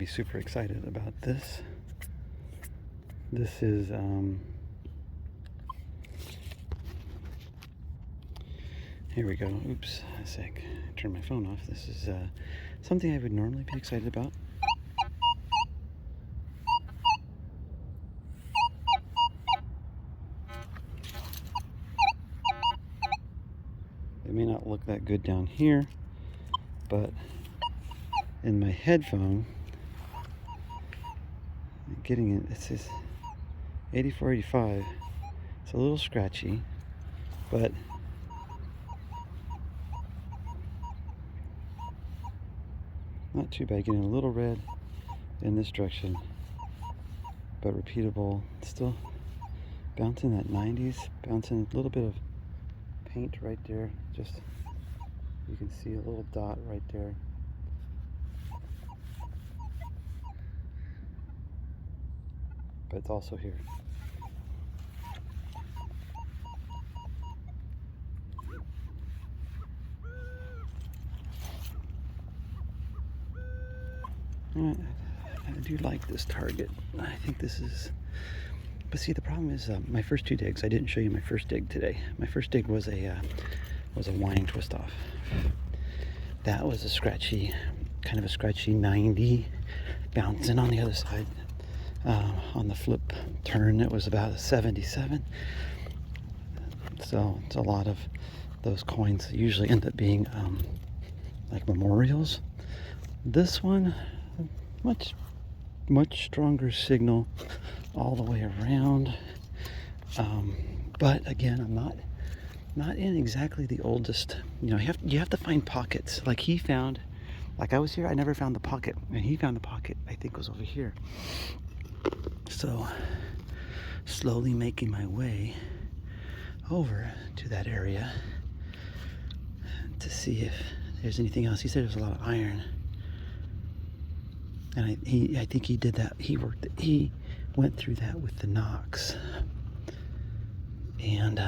be super excited about this. This is here we go. Oops, a sec. Turn my phone off. This is something I would normally be excited about. It may not look that good down here, but in my headphone, getting it, it says 8485. It's a little scratchy, but not too bad. Getting a little red in this direction, but repeatable. Still bouncing that 90s, bouncing a little bit of paint right there. Just, you can see a little dot right there. But it's also here. I do like this target. I think this is, but see, the problem is my first two digs. I didn't show you my first dig today. My first dig was a whining twist off. That was a scratchy, kind of a scratchy 90, bouncing on the other side. On the flip turn, it was about a 77. So it's a lot of those coins usually end up being like memorials. This one, much stronger signal all the way around. But again, I'm not in exactly the oldest. You know, you have to find pockets. Like he found, like I was here, I never found the pocket, and he found the pocket. I think was over here. So slowly making my way over to that area to see if there's anything else. He said there's a lot of iron, and I think he did that. He went through that with the Knox, and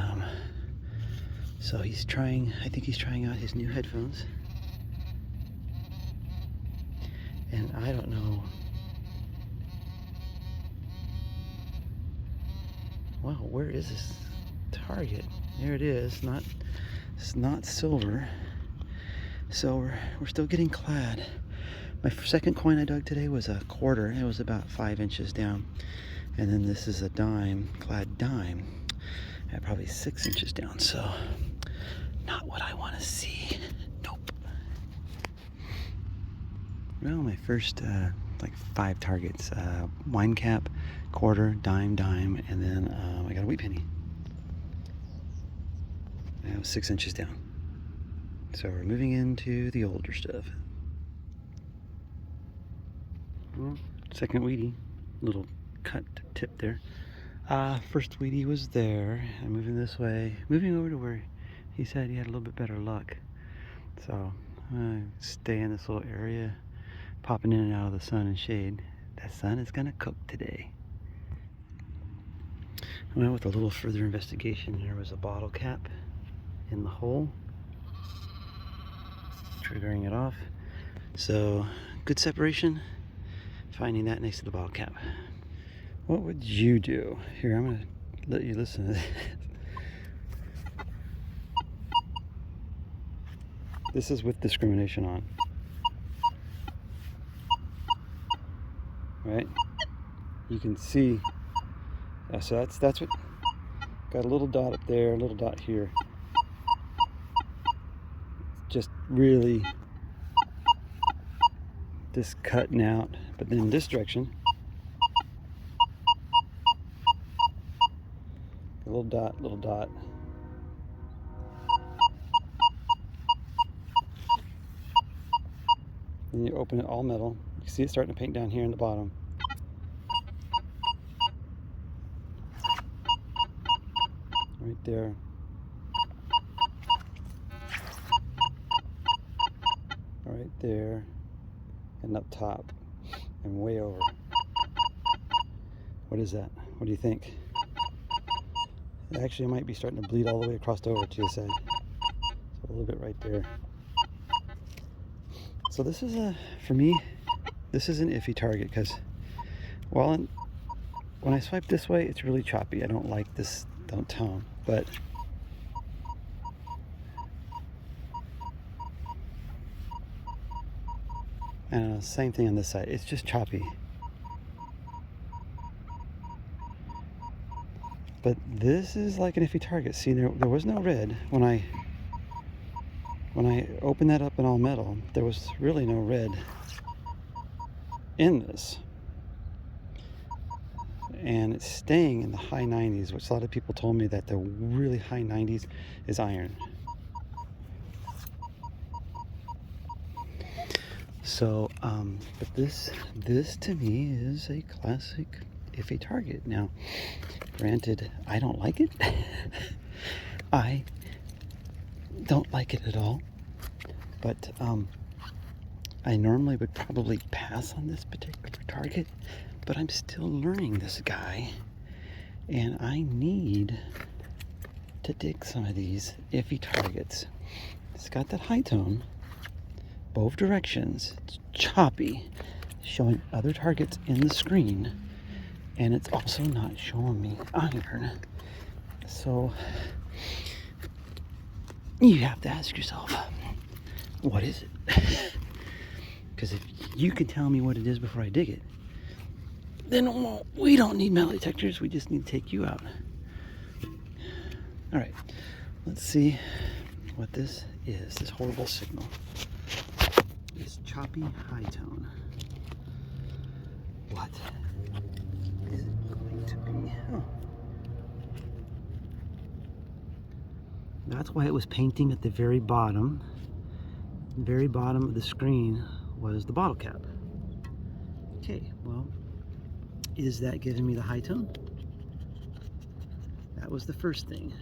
so he's trying. I think he's trying out his new headphones, and I don't know. Wow, where is this target? There it is. It's not silver. So we're still getting clad. My second coin I dug today was a quarter. It was about 5 inches down. And then this is a dime, clad dime, at probably 6 inches down. So not what I want to see. Nope. Well, my first like 5 targets: wine cap, quarter, dime, and then I got a wheat penny. That was 6 inches down. So we're moving into the older stuff. Well, second Wheatie, little cut tip there. First Wheatie was there. I'm moving this way, moving over to where he said he had a little bit better luck. So I'm stay in this little area, popping in and out of the sun and shade. That sun is gonna cook today. Well, with a little further investigation, there was a bottle cap in the hole, triggering it off. So good separation, finding that next to the bottle cap. What would you do? Here, I'm gonna let you listen to this. This is with discrimination on. Right? You can see, so that's what, got a little dot up there, a little dot here. Just really this cutting out, but then in this direction, a little dot. Then you open it all metal. You see it starting to paint down here in the bottom. Right there. Right there. And up top. And way over. What is that? What do you think? Actually, it might be starting to bleed all the way across over to the side. So a little bit right there. So this is for me, this is an iffy target because, well, when I swipe this way, it's really choppy. I don't like this tone, but same thing on this side. It's just choppy. But this is like an iffy target. See, there was no red when I opened that up in all metal. There was really no red in this, and it's staying in the high 90s, which a lot of people told me that the really high 90s is iron. So, but this to me is a classic iffy target. Now, granted, I don't like it. I don't like it at all. But I normally would probably pass on this particular target, but I'm still learning this guy, and I need to dig some of these iffy targets. It's got that high tone, both directions. It's choppy, showing other targets in the screen, and it's also not showing me iron. So you have to ask yourself, what is it? Because if you can tell me what it is before I dig it, then we don't need metal detectors. We just need to take you out. All right, let's see what this is. This horrible signal. This choppy high tone. What is it going to be? Oh. That's why it was painting at the very bottom. The very bottom of the screen was the bottle cap. Okay, well, is that giving me the high tone? That was the first thing.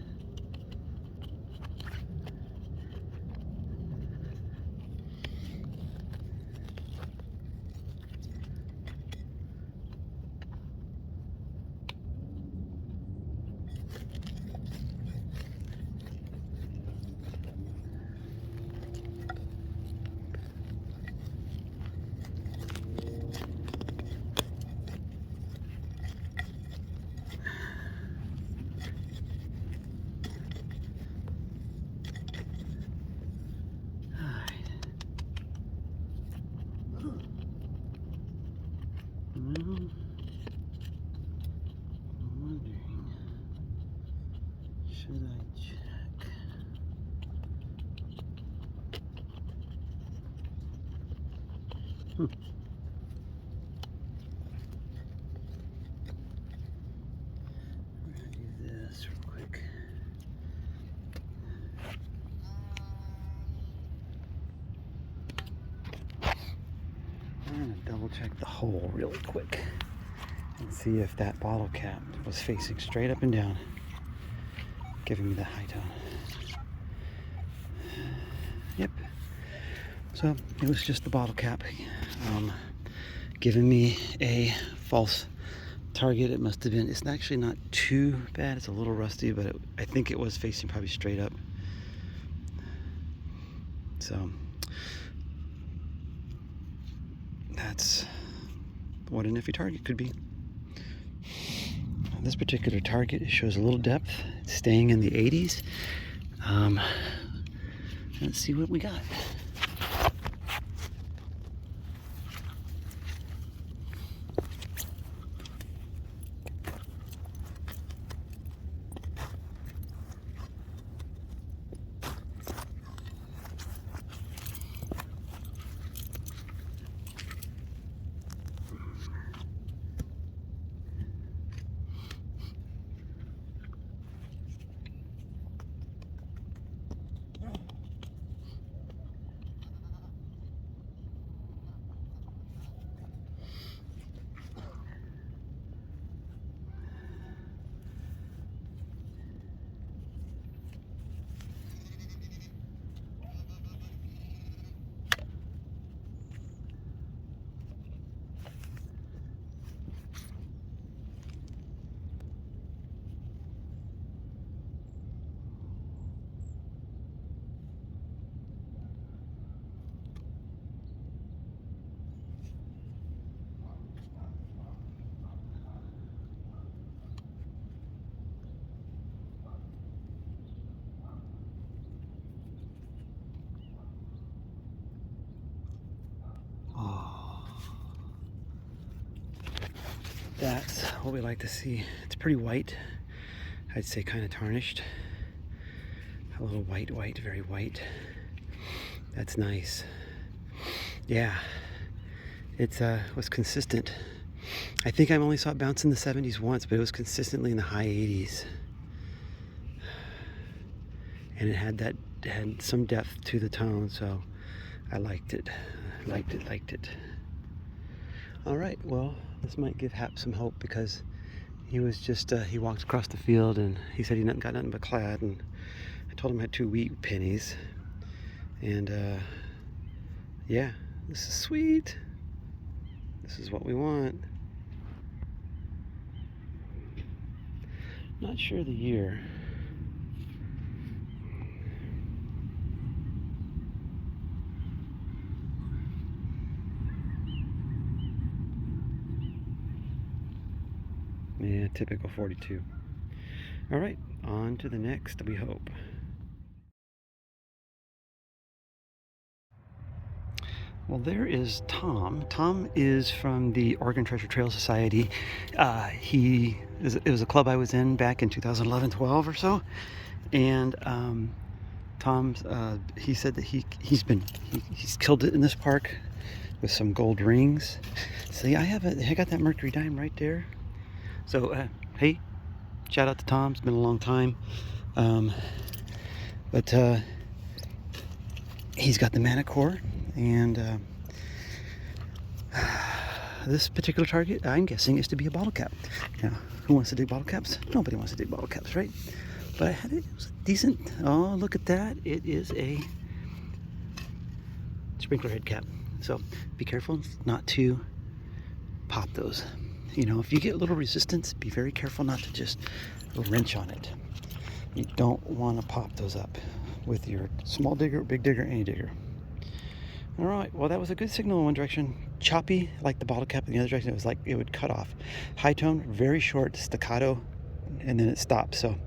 Should I check? We're gonna do this real quick. I'm gonna double check the hole really quick and see if that bottle cap was facing straight up and down, giving me the high tone. Yep. So it was just the bottle cap giving me a false target. It must have been, it's actually not too bad. It's a little rusty, but I think it was facing probably straight up. So that's what an iffy target could be. This particular target shows a little depth. It's staying in the 80s. Let's see what we got. That's what we like to see. It's pretty white. I'd say kind of tarnished. A little white, very white. That's nice. Yeah, it was consistent. I think I only saw it bounce in the 70s once, but it was consistently in the high 80s. And it had some depth to the tone, so I liked it. Liked it. All right, well, this might give Hap some hope, because he was just, he walked across the field and he said he got nothing but clad, and I told him I had 2 wheat pennies. And yeah, this is sweet. This is what we want. Not sure the year. Yeah, typical 42. All right, on to the next, we hope. Well, there is Tom. Tom is from the Oregon Treasure Trail Society. It was a club I was in back in 2011-12 or so, and Tom's he said that he's killed it in this park with some gold rings. See, I got that Mercury dime right there. So hey, shout out to Tom. It's been a long time, but he's got the Manticore, and this particular target, I'm guessing, is to be a bottle cap. Now, who wants to dig bottle caps? Nobody wants to dig bottle caps, right? But I had it. It was decent. Oh, look at that! It is a sprinkler head cap. So be careful not to pop those. You know, if you get a little resistance, be very careful not to just wrench on it. You don't want to pop those up with your small digger, big digger, any digger. All right, well, that was a good signal in one direction. Choppy, like the bottle cap in the other direction. It was like it would cut off. High tone, very short, staccato, and then it stops. So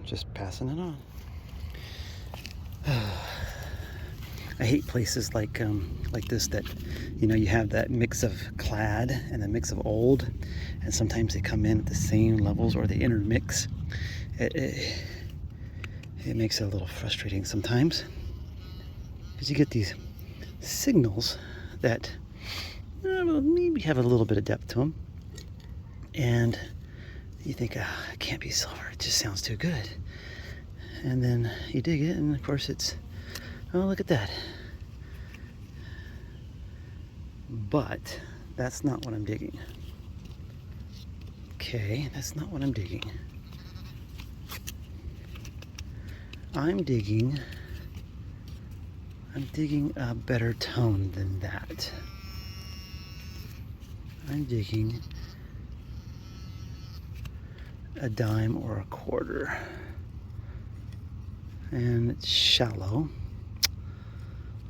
just passing it on. I hate places like this that, you know, you have that mix of clad and a mix of old, and sometimes they come in at the same levels or they intermix. It makes it a little frustrating sometimes, because you get these signals that maybe have a little bit of depth to them, and you think, it can't be silver, it just sounds too good. And then you dig it, and of course it's, oh, look at that. But that's not what I'm digging. Okay, that's not what I'm digging. I'm digging a better tone than that. I'm digging a dime or a quarter. And it's shallow.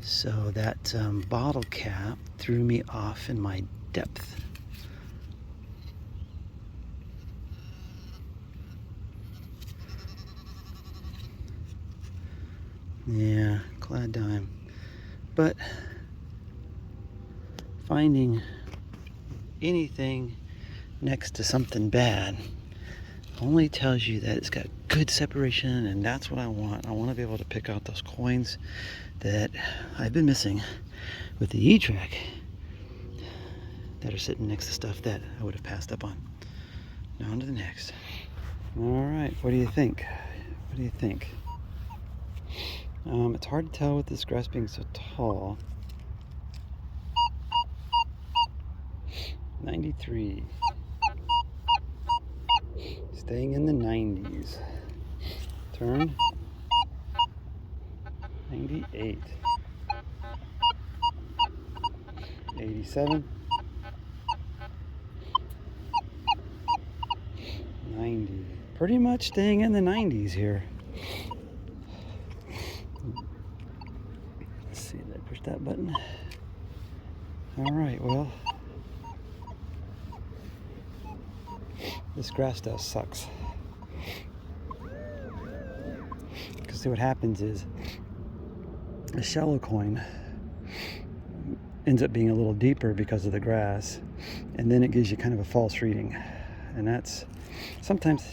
So that bottle cap threw me off in my depth. Yeah, clad dime. But finding anything next to something bad only tells you that it's got good separation, and that's what I want. I want to be able to pick out those coins that I've been missing with the E-trac, that are sitting next to stuff that I would have passed up on. Now on to the next. All right, what do you think? What do you think? It's hard to tell with this grass being so tall. 93. Staying in the 90s. Turn. 98. 87. 90. Pretty much staying in the 90s here. Let's see, did I push that button? All right, well, this grass dust sucks. Because see, what happens is a shallow coin ends up being a little deeper because of the grass, and then it gives you kind of a false reading. And that's sometimes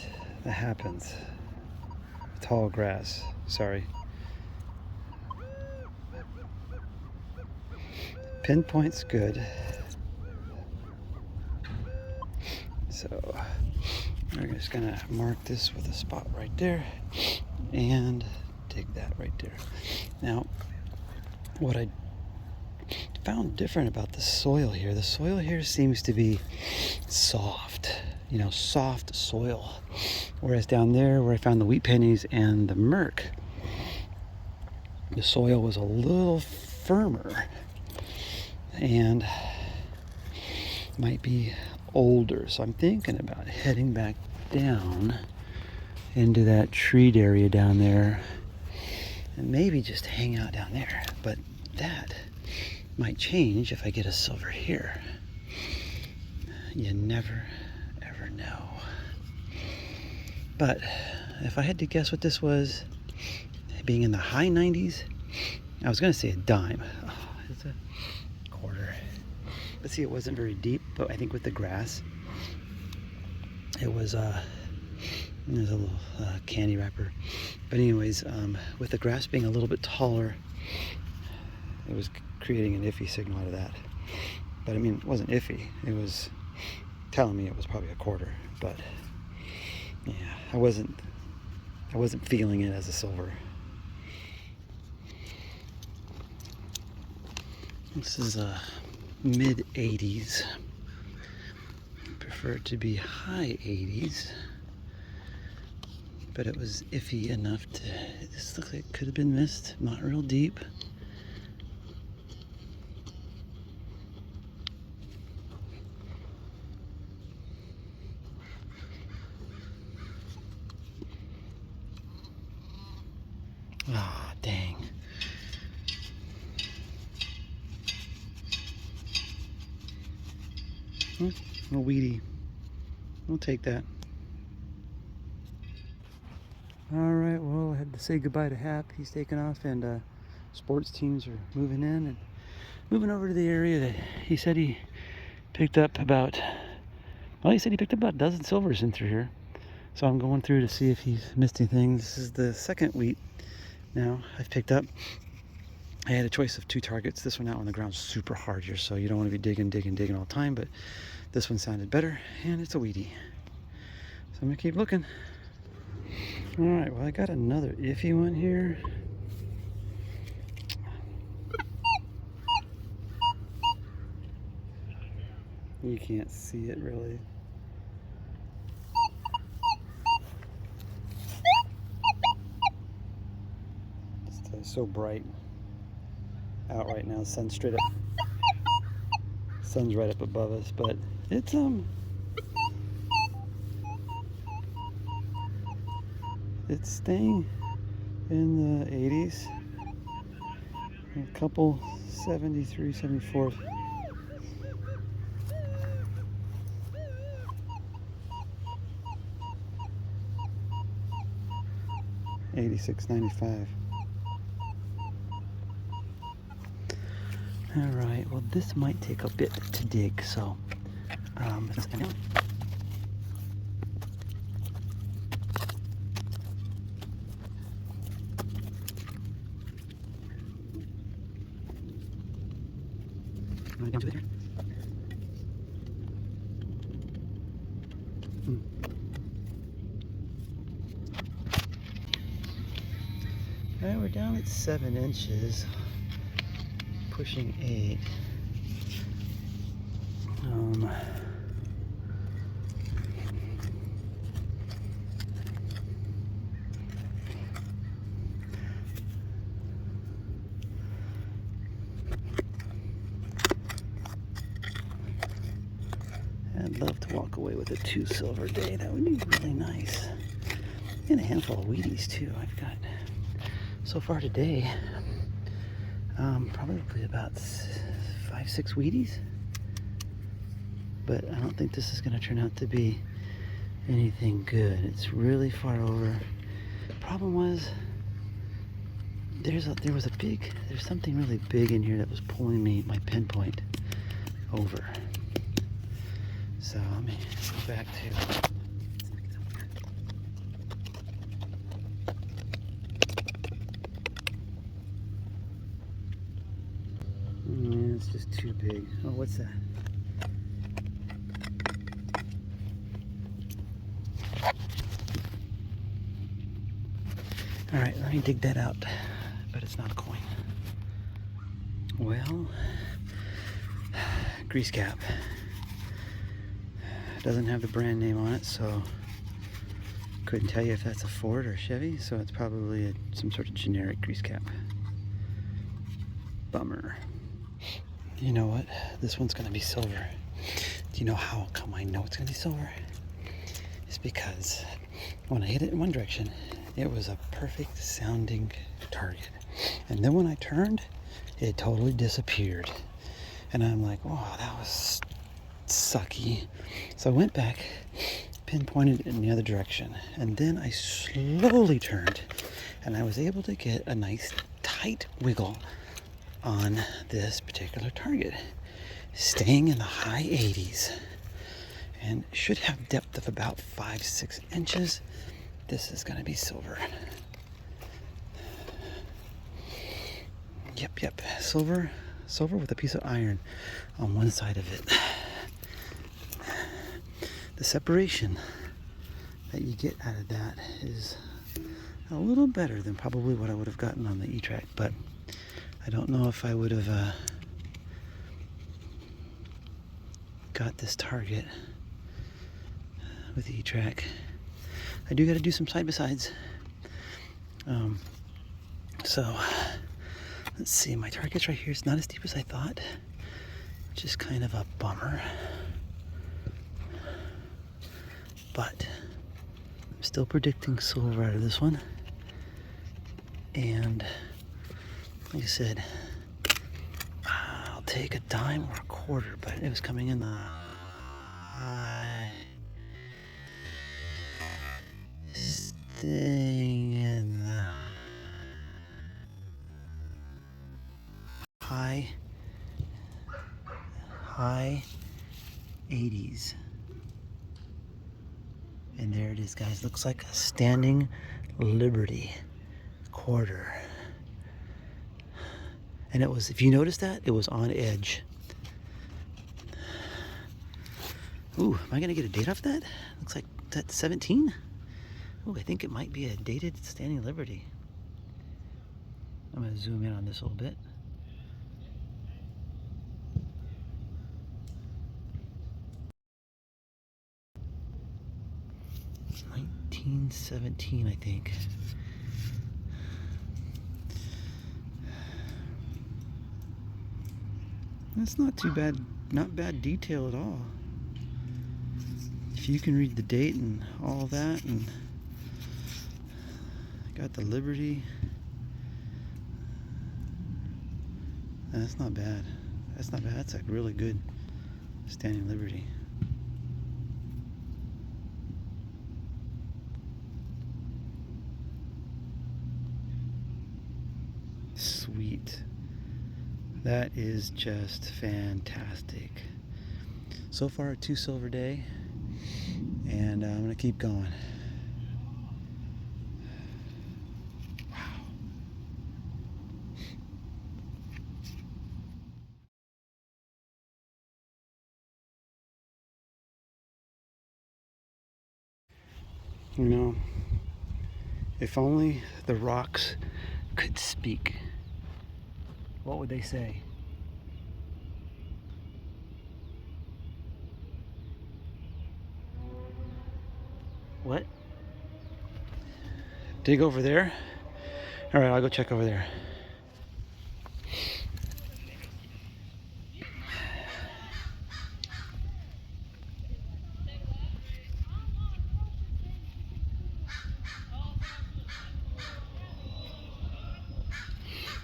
that happens. Tall grass, sorry. Pinpoint's good. So we're just gonna mark this with a spot right there and dig that right there. Now, what I found different about the soil here seems to be soft, soft soil. Whereas down there where I found the wheat pennies and the murk, the soil was a little firmer and might be older. So I'm thinking about heading back down into that treed area down there and maybe just hang out down there. But that might change if I get a silver here. You never ever know. But if I had to guess what this was, being in the high 90s, I was going to say a dime. Oh, it's a quarter. But see, it wasn't very deep, but I think with the grass, it was, there's a little candy wrapper. But anyways, with the grass being a little bit taller, it was creating an iffy signal out of that. But I mean, it wasn't iffy. It was telling me it was probably a quarter. But yeah, I wasn't feeling it as a silver. This is a mid 80s. Prefer it to be high 80s. But it was iffy enough to, this looks like it could have been missed. Not real deep. Ah, dang. A weedy. We'll take that. Alright, well, I had to say goodbye to Hap. He's taking off, and sports teams are moving in and moving over to the area that he said he picked up about, well, he said he picked up about a dozen silvers in through here. So I'm going through to see if he's missed anything. This is the second wheat now I've picked up. I had a choice of 2 targets. This one out on the ground's super hard here, so you don't want to be digging all the time, but this one sounded better, and it's a weedy. So I'm gonna keep looking. All right, well, I got another iffy one here. You can't see it really. It's so bright out right now. Sun's straight up. Sun's right up above us, but it's it's staying in the 80s. A couple 73, 74. $86.95. All right, well, this might take a bit to dig, so let's go. Down to it here. All right, we're down at 7 inches. Pushing 8. I'd love to walk away with a 2 silver day. That would be really nice. And a handful of Wheaties too. I've got so far today. Probably about 5-6 Wheaties, but I don't think this is going to turn out to be anything good. It's really far over. Problem was there's something really big in here that was pulling my pinpoint over. So let me go back to. It's just too big. Oh, what's that? All right, let me dig that out. But it's not a coin. Well, grease cap. Doesn't have the brand name on it, so couldn't tell you if that's a Ford or Chevy, so it's probably some sort of generic grease cap. Bummer. You know what? This one's gonna be silver. Do you know how come I know it's gonna be silver? It's because when I hit it in one direction, it was a perfect sounding target. And then when I turned, it totally disappeared. And I'm like, oh, that was sucky. So I went back, pinpointed it in the other direction, and then I slowly turned, and I was able to get a nice tight wiggle on this particular target, staying in the high 80s, and should have depth of about 5-6 inches. This is going to be silver. Yep, silver with a piece of iron on one side of it. The separation that you get out of that is a little better than probably what I would have gotten on the E-trac, but I don't know if I would have got this target with the E-trac. I do got to do some side-by-sides. So let's see, my target's right here. It's not as deep as I thought, which is kind of a bummer. But I'm still predicting silver out of this one. And like I said, I'll take a dime or a quarter, but it was coming in the high. Staying in the high 80s. And there it is, guys. Looks like a standing Liberty quarter. And it was, if you noticed that, it was on edge. Ooh, am I gonna get a date off that? Looks like that's 17. Ooh, I think it might be a dated standing Liberty. I'm gonna zoom in on this a little bit. It's 1917, I think. That's not too bad, not bad detail at all. If you can read the date and all that, and got the Liberty. That's not bad. That's not bad. That's a really good standing Liberty. Sweet. That is just fantastic. So far, a 2 silver day, and I'm gonna keep going. Wow. You know, if only the rocks could speak, what would they say? What? Dig over there? All right, I'll go check over there.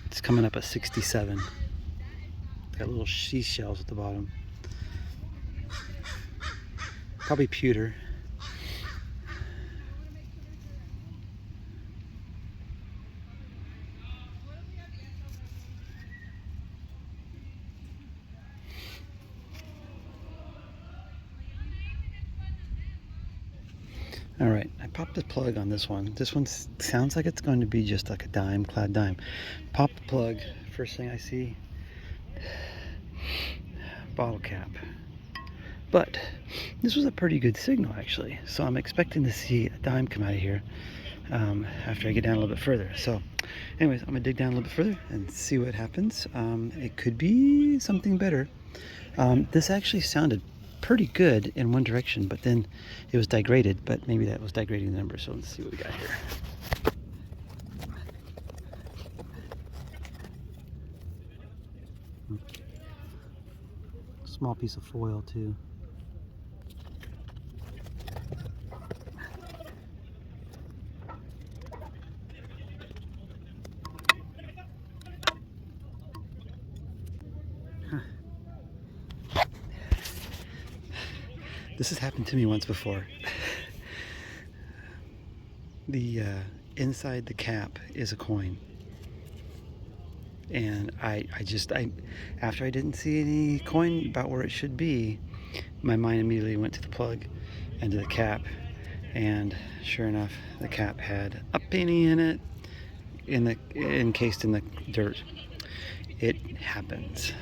It's coming up at 67. Got little seashells at the bottom. Probably pewter. All right, I popped the plug on this one. This one sounds like it's going to be just like a dime, clad dime. Pop the plug, first thing I see, bottle cap. But this was a pretty good signal actually, so I'm expecting to see a dime come out of here after I get down a little bit further. So anyways, I'm gonna dig down a little bit further and see what happens. It could be something better. This actually sounded pretty good in one direction, but then it was degraded, but maybe that was degrading the number. So let's see what we got here. Small piece of foil too. This has happened to me once before. The inside the cap is a coin, and I after I didn't see any coin about where it should be, my mind immediately went to the plug and to the cap, and sure enough, the cap had a penny in it, encased in the dirt. It happens.